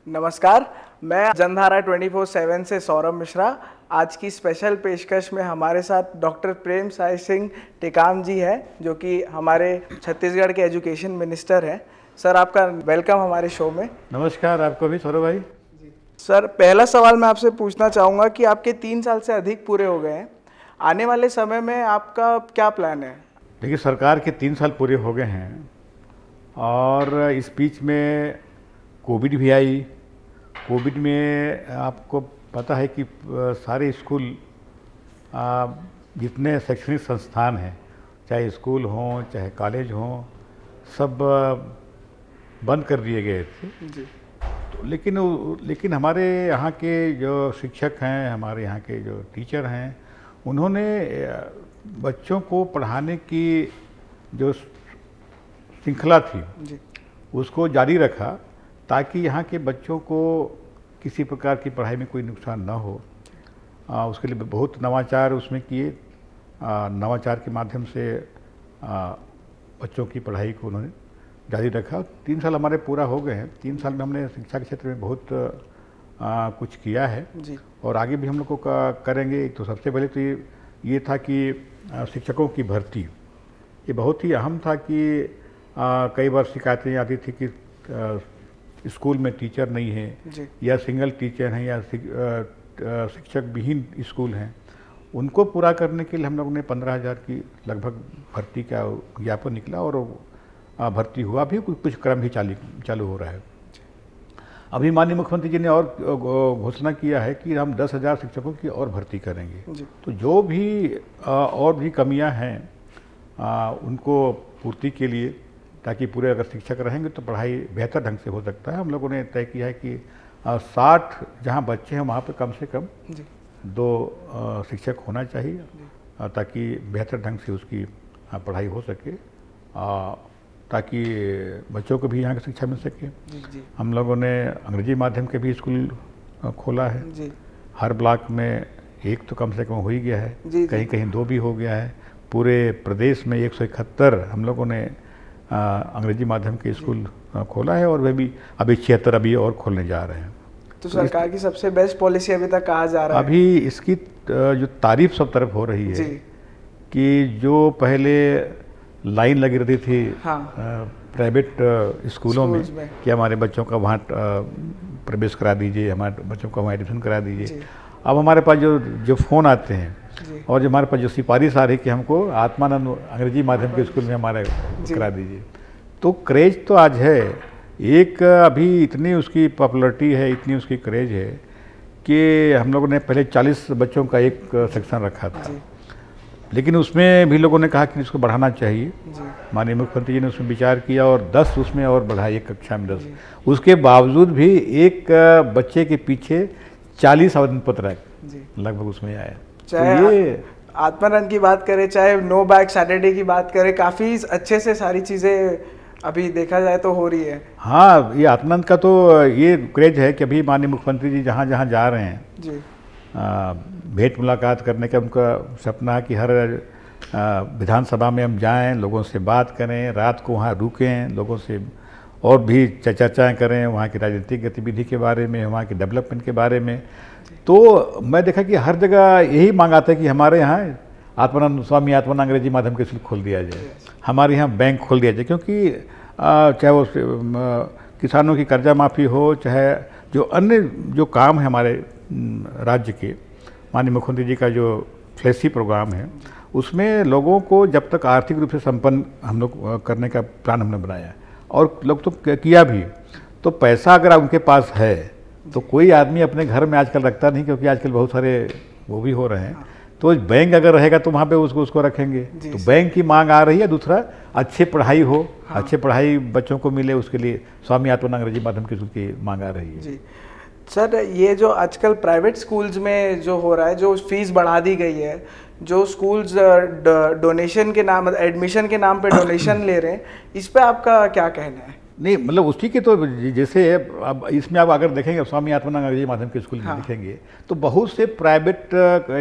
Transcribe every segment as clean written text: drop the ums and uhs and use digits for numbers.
नमस्कार, मैं जनधारा 24/7 से सौरभ मिश्रा। आज की स्पेशल पेशकश में हमारे साथ डॉक्टर प्रेम साय सिंह टेकाम जी हैं, जो कि हमारे छत्तीसगढ़ के एजुकेशन मिनिस्टर हैं। सर, आपका वेलकम हमारे शो में। नमस्कार आपको भी सौरभ भाई। सर, पहला सवाल मैं आपसे पूछना चाहूँगा कि आपके 3 साल से अधिक पूरे हो गए हैं। आने वाले समय में आपका क्या प्लान है? देखिए, सरकार के 3 साल पूरे हो गए हैं और इस बीच में कोविड भी आई। कोविड में आपको पता है कि सारे स्कूल, जितने शैक्षणिक संस्थान हैं, चाहे स्कूल हों चाहे कॉलेज हों, सब बंद कर दिए गए थे जी। तो लेकिन हमारे यहाँ के जो शिक्षक हैं, हमारे यहाँ के जो टीचर हैं, उन्होंने बच्चों को पढ़ाने की जो श्रृंखला थी जी। उसको जारी रखा, ताकि यहाँ के बच्चों को किसी प्रकार की पढ़ाई में कोई नुकसान ना हो। उसके लिए बहुत नवाचार उसमें किए। नवाचार के माध्यम से बच्चों की पढ़ाई को उन्होंने जारी रखा। 3 साल हमारे पूरा हो गए हैं। 3 साल में हमने शिक्षा के क्षेत्र में बहुत कुछ किया है जी। और आगे भी हम लोग को करेंगे। तो सबसे पहले तो ये था कि शिक्षकों की भर्ती, ये बहुत ही अहम था कि कई बार शिकायतें आती थी कि स्कूल में टीचर नहीं है या सिंगल टीचर हैं या शिक्षक विहीन स्कूल हैं। उनको पूरा करने के लिए हम लोगों ने 15,000 की लगभग भर्ती का ज्ञापन निकला और भर्ती हुआ भी। कुछ क्रम भी चालू हो रहा है। अभी माननीय मुख्यमंत्री जी ने और घोषणा किया है कि हम 10,000 शिक्षकों की और भर्ती करेंगे। तो जो भी और भी कमियां हैं उनको पूर्ति के लिए, ताकि पूरे अगर शिक्षक रहेंगे तो पढ़ाई बेहतर ढंग से हो सकता है। हम लोगों ने तय किया है कि 60 जहाँ बच्चे हैं वहाँ पे कम से कम 2 शिक्षक होना चाहिए, ताकि बेहतर ढंग से उसकी पढ़ाई हो सके, ताकि बच्चों को भी यहाँ की शिक्षा मिल सके। हम लोगों ने अंग्रेजी माध्यम के भी स्कूल खोला है। हर ब्लॉक में 1 तो कम से कम हो ही गया है, कहीं कहीं 2 भी हो गया है। पूरे प्रदेश में 171 हम लोगों ने अंग्रेजी माध्यम के स्कूल खोला है और वह भी अभी 76 अभी और खोलने जा रहे हैं। तो सरकार की सबसे बेस्ट पॉलिसी अभी तक कहा जा रहा है। अभी इसकी जो तारीफ सब तरफ हो रही है कि जो पहले लाइन लगी रहती थी प्राइवेट स्कूलों में कि हमारे बच्चों का वहाँ प्रवेश करा दीजिए, हमारे बच्चों को वहाँ एडमिशन करा दीजिए। अब हमारे पास जो फ़ोन आते हैं और जो हमारे पास जो सिफारिश आ रही कि हमको आत्मानंद अंग्रेजी माध्यम के स्कूल में हमारे करा दीजिए, तो क्रेज तो आज है। एक अभी इतनी उसकी पॉपुलरिटी है, इतनी उसकी क्रेज है कि हम लोगों ने पहले 40 बच्चों का एक सेक्शन रखा था, लेकिन उसमें भी लोगों ने कहा कि इसको बढ़ाना चाहिए। माननीय मुख्यमंत्री जी ने उसमें विचार किया और 10 उसमें और बढ़ाई, एक कक्षा में 10। उसके बावजूद भी एक बच्चे के पीछे 40 आवेदन पत्र लगभग उसमें आया। चाहे ये आत्मानंद की बात करें, चाहे नो बैग सैटरडे की बात करें, काफ़ी अच्छे से सारी चीज़ें अभी देखा जाए तो हो रही है। हाँ, ये आत्मानंद का तो ये क्रेज है कि अभी माननीय मुख्यमंत्री जी जहाँ जहाँ जा रहे हैं भेंट मुलाकात करने का उनका सपना है कि हर विधानसभा में हम जाएं, लोगों से बात करें, रात को वहाँ रुकें, लोगों से और भी चर्चाएँ करें वहाँ की राजनीतिक गतिविधि के बारे में, वहाँ के डेवलपमेंट के बारे में। तो मैं देखा कि हर जगह यही मांग आता है कि हमारे यहाँ स्वामी आत्मानंद अंग्रेजी माध्यम के स्कूल खोल दिया जाए, हमारे यहाँ बैंक खोल दिया जाए। क्योंकि चाहे वो किसानों की कर्जा माफ़ी हो, चाहे जो अन्य जो काम है हमारे राज्य के, माननीय मुख्यमंत्री जी का जो फ्लैक्सी प्रोग्राम है, उसमें लोगों को जब तक आर्थिक रूप से संपन्न हम लोग करने का प्लान हमने बनाया और लोग तो किया भी। तो पैसा अगर उनके पास है तो कोई आदमी अपने घर में आजकल रखता नहीं, क्योंकि आजकल बहुत सारे वो भी हो रहे हैं। तो बैंक अगर रहेगा तो वहाँ पे उसको रखेंगे। तो बैंक की मांग आ रही है। दूसरा, अच्छी पढ़ाई हो, अच्छी पढ़ाई बच्चों को मिले, उसके लिए स्वामी आत्मानंद अंग्रेजी माध्यम के स्कूल की मांग आ रही है। जी सर, ये जो आजकल प्राइवेट स्कूल्स में जो हो रहा है, जो फीस बढ़ा दी गई है, जो स्कूल्स डोनेशन के नाम, एडमिशन के नाम पे डोनेशन ले रहे हैं, इस पे आपका क्या कहना है? नहीं, मतलब उसकी की तो जैसे अब इसमें आप अगर देखेंगे स्वामी आत्मानंद अंग्रेजी माध्यम के स्कूल में देखेंगे तो बहुत से प्राइवेट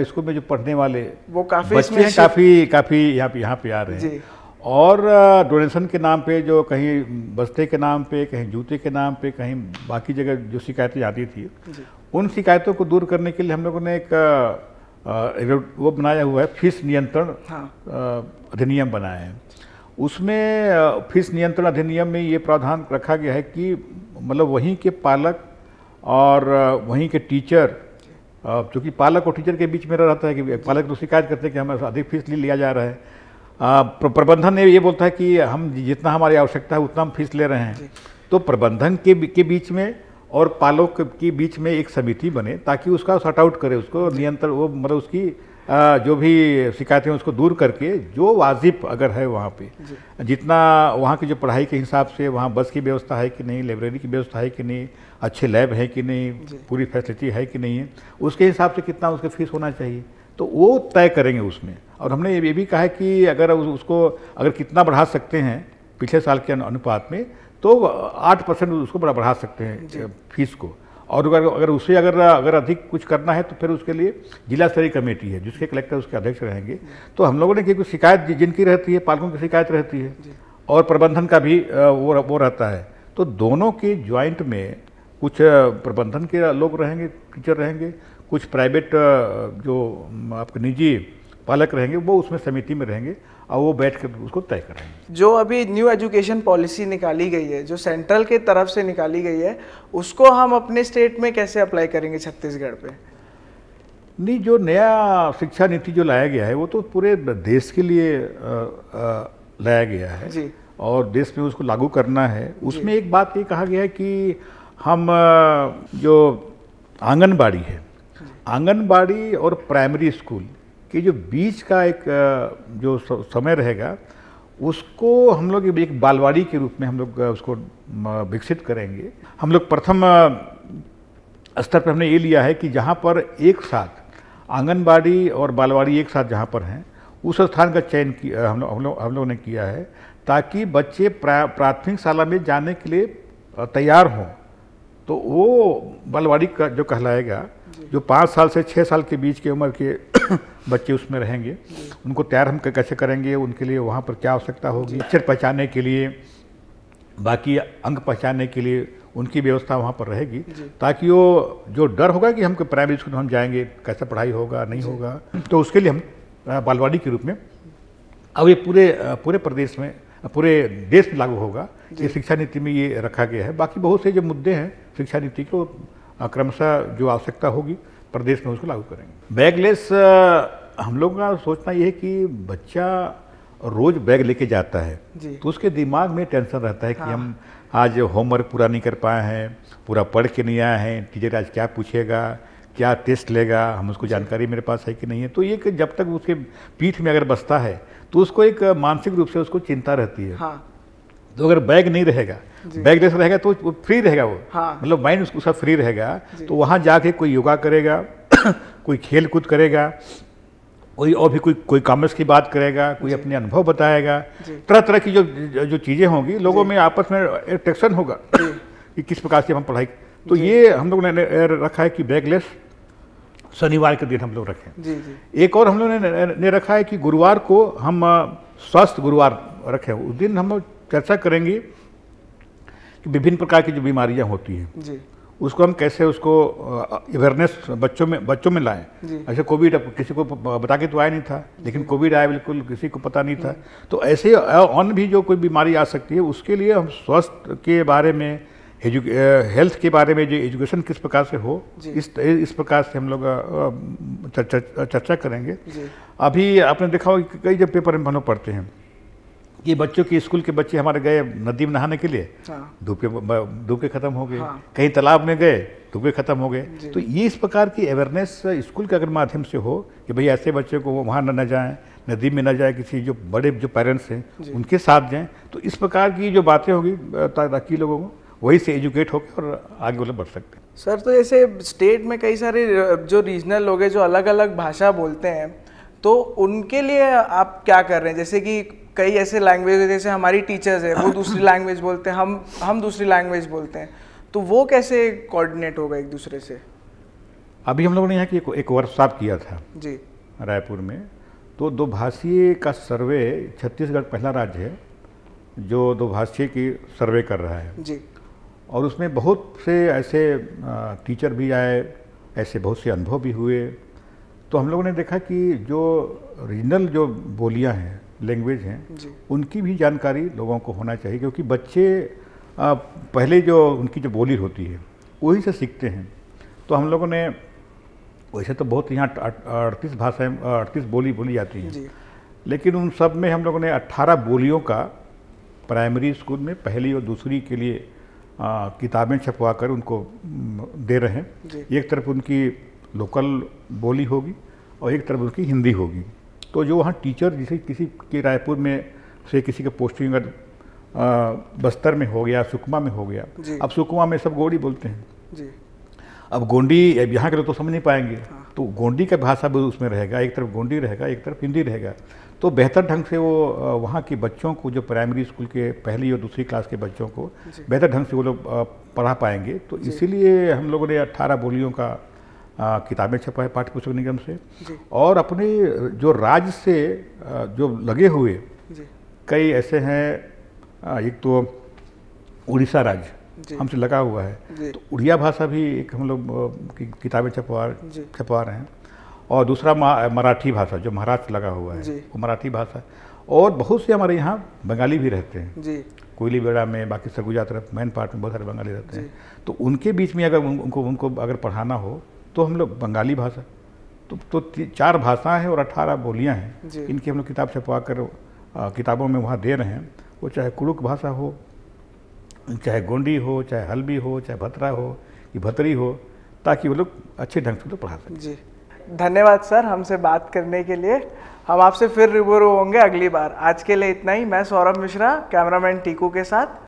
स्कूल में जो पढ़ने वाले वो काफ़ी बच्चे हैं, काफ़ी यहाँ पे आ रहे हैं। और डोनेशन के नाम पे जो कहीं बस्ते के नाम पे, कहीं जूते के नाम पे, कहीं बाकी जगह जो शिकायतें आती थी, उन शिकायतों को दूर करने के लिए हम लोगों ने एक वो बनाया हुआ है, फीस नियंत्रण अधिनियम बनाया है। उसमें फीस नियंत्रण अधिनियम में ये प्रावधान रखा गया है कि मतलब वहीं के पालक और वहीं के टीचर, चूँकि पालक और टीचर के बीच में रहता है कि पालक तो शिकायत करते हैं कि हमें अधिक फीस लिया जा रहा है, प्रबंधन ने ये बोलता है कि हम जितना हमारी आवश्यकता है उतना हम फीस ले रहे हैं। तो प्रबंधन के बीच में और पालक के बीच में एक समिति बने ताकि उसका सॉर्ट आउट करे, उसको नियंत्रण, वो मतलब उसकी जो भी शिकायतें उसको दूर करके जो वाजिब अगर है वहाँ पे, जितना वहाँ की जो पढ़ाई के हिसाब से वहाँ बस की व्यवस्था है कि नहीं, लाइब्रेरी की व्यवस्था है कि नहीं, अच्छे लैब है कि नहीं, पूरी फैसिलिटी है कि नहीं है, उसके हिसाब से कितना उसका फीस होना चाहिए, तो वो तय करेंगे उसमें। और हमने ये भी कहा है कि अगर उसको अगर कितना बढ़ा सकते हैं पिछले साल के अनुपात में, तो 8% उसको बढ़ा सकते हैं फीस को। और अगर उससे अगर अधिक कुछ करना है तो फिर उसके लिए जिला स्तरीय कमेटी है जिसके कलेक्टर उसके अध्यक्ष रहेंगे। तो हम लोगों ने क्योंकि शिकायत जिनकी रहती है, पालकों की शिकायत रहती है और प्रबंधन का भी वो रहता है, तो दोनों के ज्वाइंट में कुछ प्रबंधन के लोग रहेंगे, टीचर रहेंगे, कुछ प्राइवेट जो आपके निजी पालक रहेंगे, वो उसमें समिति में रहेंगे और वो बैठ कर उसको तय करेंगे। जो अभी न्यू एजुकेशन पॉलिसी निकाली गई है, जो सेंट्रल के तरफ से निकाली गई है, उसको हम अपने स्टेट में कैसे अप्लाई करेंगे छत्तीसगढ़ पे? नहीं, जो नया शिक्षा नीति जो लाया गया है वो तो पूरे देश के लिए लाया गया है जी। और देश में उसको लागू करना है। उसमें एक बात ये कहा गया है कि हम जो आंगनबाड़ी है, आंगनबाड़ी और प्राइमरी स्कूल के जो बीच का एक जो समय रहेगा, उसको हम लोग एक बालवाड़ी के रूप में हम लोग उसको विकसित करेंगे। हम लोग प्रथम स्तर पर हमने ये लिया है कि जहाँ पर एक साथ आंगनबाड़ी और बालवाड़ी एक साथ जहाँ पर हैं, उस स्थान का चयन किया हम लोगों ने किया है ताकि बच्चे प्राथमिक शाला में जाने के लिए तैयार हों। तो वो बालवाड़ी का जो कहलाएगा, जो 5 साल से 6 साल के बीच की उम्र के बच्चे उसमें रहेंगे, उनको तैयार हम कैसे करेंगे, उनके लिए वहाँ पर क्या आवश्यकता होगी, अक्षर पहचानने के लिए, बाकी अंक पहचानने के लिए उनकी व्यवस्था वहाँ पर रहेगी, ताकि वो जो डर होगा कि हम प्राइमरी स्कूल में हम जाएंगे कैसा पढ़ाई होगा नहीं होगा, तो उसके लिए हम बालवाड़ी के रूप में अब ये पूरे प्रदेश में, पूरे देश में लागू होगा। ये शिक्षा नीति में ये रखा गया है। बाकी बहुत से जो मुद्दे हैं शिक्षा नीति को क्रमशः जो आवश्यकता होगी प्रदेश में उसको लागू करेंगे। बैगलेस हम लोग का सोचना ये है कि बच्चा रोज बैग लेके जाता है तो उसके दिमाग में टेंशन रहता है कि हम आज होमवर्क पूरा नहीं कर पाए हैं, पूरा पढ़ के नहीं आए हैं, टीचर आज क्या पूछेगा, क्या टेस्ट लेगा, हम उसको जानकारी मेरे पास है कि नहीं है। तो ये जब तक उसके पीठ में अगर बसता है तो उसको एक मानसिक रूप से उसको चिंता रहती है। तो अगर बैग नहीं रहेगा, बैगलेस रहेगा तो वो फ्री रहेगा, वो मतलब माइंड उसका फ्री रहेगा। तो वहाँ जाके कोई योगा करेगा कोई खेल कूद करेगा, कोई और भी कोई कॉमर्स की बात करेगा, कोई अपने अनुभव बताएगा, तरह तरह की जो चीज़ें होंगी, लोगों में आपस में इंटरेक्शन होगा कि किस प्रकार से हम पढ़ाई। तो ये हम लोगों ने रखा है कि बैगलेस शनिवार के दिन हम लोग रखें। एक और हम लोगों ने रखा है कि गुरुवार को हम स्वस्थ गुरुवार रखें। उस दिन हम चर्चा करेंगे कि विभिन्न प्रकार की जो बीमारियां होती हैं उसको हम कैसे उसको अवेयरनेस बच्चों में लाएं। ऐसे कोविड किसी को बता के तो आया नहीं था, लेकिन कोविड आया बिल्कुल किसी को पता नहीं था। तो ऐसे अन्य भी जो कोई बीमारी आ सकती है उसके लिए हम स्वास्थ्य के बारे में, हेल्थ के बारे में, जो एजुकेशन किस प्रकार से हो, इस प्रकार से हम लोग चर्चा करेंगे। अभी आपने देखा होगा कि कई जब पेपर में हम लोग पढ़ते हैं कि बच्चों के स्कूल के बच्चे हमारे गए नदी में नहाने के लिए, धूप के खत्म हो गए, कहीं तालाब में गए धूप के खत्म हो गए। तो ये इस प्रकार की अवेयरनेस स्कूल के अगर माध्यम से हो कि भाई ऐसे बच्चे को वहाँ न जाएं, नदी में न जाए, किसी जो बड़े जो पेरेंट्स हैं उनके साथ जाएं, तो इस प्रकार की जो बातें होगी ताकि लोगों को वही से एजुकेट होकर और आगे वो बढ़ सकते हैं। सर, तो जैसे स्टेट में कई सारे जो रीजनल लोग हैं जो अलग अलग भाषा बोलते हैं, तो उनके लिए आप क्या कर रहे हैं? जैसे कि कई ऐसे लैंग्वेज, जैसे हमारी टीचर्स हैं वो दूसरी लैंग्वेज बोलते हैं, हम दूसरी लैंग्वेज बोलते हैं, तो वो कैसे कोऑर्डिनेट होगा एक दूसरे से? अभी हम लोगों ने यहाँ की एक वर्कशॉप किया था जी रायपुर में, तो दोभाषीय का सर्वे, छत्तीसगढ़ पहला राज्य है जो दोभाषीय की सर्वे कर रहा है जी। और उसमें बहुत से ऐसे टीचर भी आए, ऐसे बहुत से अनुभव भी हुए। तो हम लोगों ने देखा कि जो रीजनल जो बोलियां हैं, लैंग्वेज हैं, उनकी भी जानकारी लोगों को होना चाहिए, क्योंकि बच्चे पहले जो उनकी जो बोली होती है वही से सीखते हैं। तो हम लोगों ने, वैसे तो बहुत यहाँ 38 भाषाएँ 38 बोली बोली जाती हैं, लेकिन उन सब में हम लोगों ने 18 बोलियों का प्राइमरी स्कूल में पहली और दूसरी के लिए किताबें छपवा कर उनको दे रहे हैं। एक तरफ उनकी लोकल बोली होगी और एक तरफ उनकी हिंदी होगी। तो जो वहाँ टीचर, जैसे किसी के रायपुर में से किसी का पोस्टिंग अगर बस्तर में हो गया, सुकमा में हो गया, अब सुकमा में सब गोंडी बोलते हैं जी। अब गोंडी यहाँ के लोग तो समझ नहीं पाएंगे, तो गोंडी का भाषा भी उसमें रहेगा, एक तरफ गोंडी रहेगा, एक तरफ हिंदी रहेगा। तो बेहतर ढंग से वो वहाँ के बच्चों को, जो प्राइमरी स्कूल के पहली और दूसरी क्लास के बच्चों को बेहतर ढंग से वो लोग पढ़ा पाएंगे। तो इसीलिए हम लोगों ने 18 बोलियों का किताबें छपाए पाठ्य पुस्तक निगम से, और अपने जो राज्य से जो लगे हुए कई ऐसे हैं, एक तो उड़ीसा राज्य हमसे लगा हुआ है, तो उड़िया भाषा भी एक हम लोग किताबें छपवा रहे हैं। और दूसरा मराठी भाषा, जो महाराष्ट्र लगा हुआ है, वो मराठी भाषा। और बहुत से हमारे यहाँ बंगाली भी रहते हैं जी। कोयली बेड़ा में, बाकी सरगुजा तरफ, मैन पार्ट में बहुत सारे बंगाली रहते हैं। तो उनके बीच में अगर उनको अगर पढ़ाना हो तो हम लोग बंगाली भाषा, तो 4 भाषाएँ हैं और 18 बोलियाँ हैं, इनकी हम लोग किताब छपवा कर किताबों में वहाँ दे रहे हैं। वो चाहे कुड़ुक भाषा हो, चाहे गोंडी हो, चाहे हल्बी हो, चाहे भतरा हो कि भतरी हो, ताकि वो लोग अच्छे ढंग से तो पढ़ा सकें जी। धन्यवाद सर हमसे बात करने के लिए। हम आपसे फिर रूबरू होंगे अगली बार। आज के लिए इतना ही। मैं सौरभ मिश्रा, कैमरामैन टीकू के साथ।